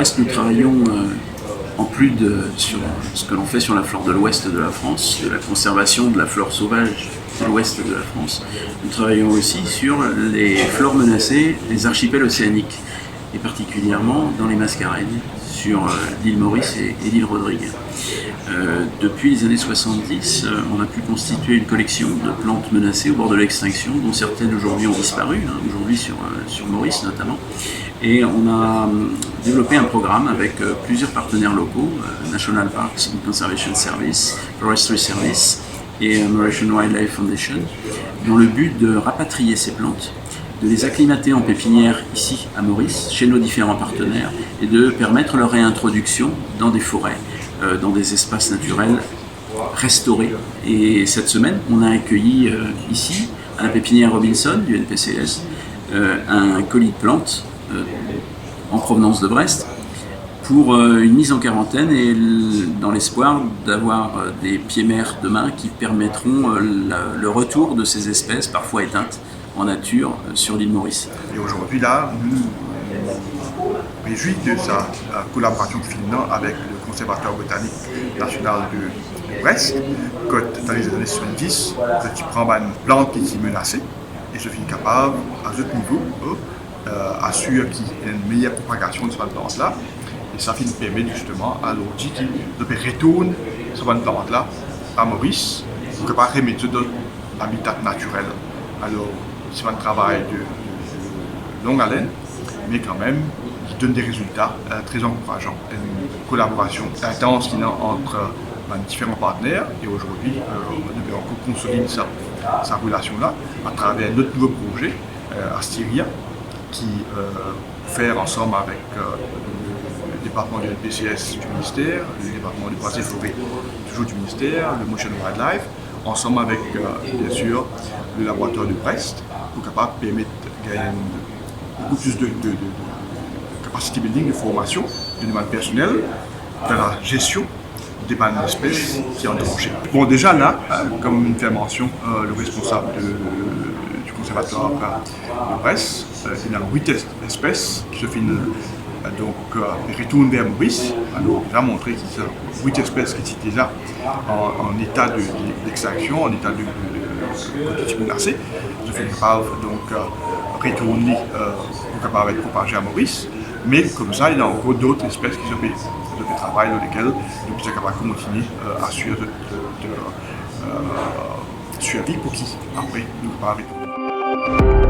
l'Ouest, nous travaillons en plus sur ce que l'on fait sur la flore de l'Ouest de la France, de la conservation de la flore sauvage de l'Ouest de la France. Nous travaillons aussi sur les flores menacées des archipels océaniques, et particulièrement dans les Mascareignes, sur l'île Maurice et l'île Rodrigue. Depuis les années 70, on a pu constituer une collection de plantes menacées au bord de l'extinction, dont certaines aujourd'hui ont disparu, aujourd'hui sur Maurice notamment. Et on a développé un programme avec plusieurs partenaires locaux, National Parks and Conservation Service, Forestry Service et Mauritian Wildlife Foundation, dans le but de rapatrier ces plantes, de les acclimater en pépinière ici à Maurice, chez nos différents partenaires, et de permettre leur réintroduction dans des forêts, dans des espaces naturels restaurés. Et cette semaine, on a accueilli ici, à la pépinière Robinson du NPCS, un colis de plantes en provenance de Brest pour une mise en quarantaine et dans l'espoir d'avoir des pieds-mers demain qui permettront le retour de ces espèces parfois éteintes en nature sur l'île Maurice. Et aujourd'hui là, nous réjouis de sa collaboration finale avec le conservateur botanique national de Brest, que dans les années 70, qui prend une plante qui est menacée et je suis capable à ce niveau assurer qu'il y ait une meilleure propagation de cette plante-là. Et ça nous permet justement à l'audit de retourner cette plante-là à Maurice pour pouvoir remettre dans l'habitat naturel. Alors, c'est un travail de longue haleine, mais quand même qui donne des résultats très encourageants. Une collaboration intense entre différents partenaires et aujourd'hui, on devait encore consolider sa relation-là à travers notre nouveau projet, Astyria, qui fait ensemble avec le département du NPCS du ministère, le département du Bois et Forêt toujours du ministère, le Motion Wildlife, ensemble avec bien sûr le laboratoire de Brest, pour capable permettre de gagner beaucoup plus de capacité building, de formation, de demande personnelle, dans la gestion des bandes d'espèces qui sont en danger. Bon, déjà là, comme une fait mention, le responsable du conservatoire de Brest, il y a 8 espèces qui se finissent retournent vers Maurice. Alors, il a montré qu'il y a 8 espèces qui sont déjà en état d'extinction, en état de menacé. Je suis capable donc retourner pour capable être propagé à Maurice. Mais comme ça, il y a encore d'autres espèces qui se travaillent dans lesquelles nous sommes capables de continuer à assurer de survie pour qui après nous parlons.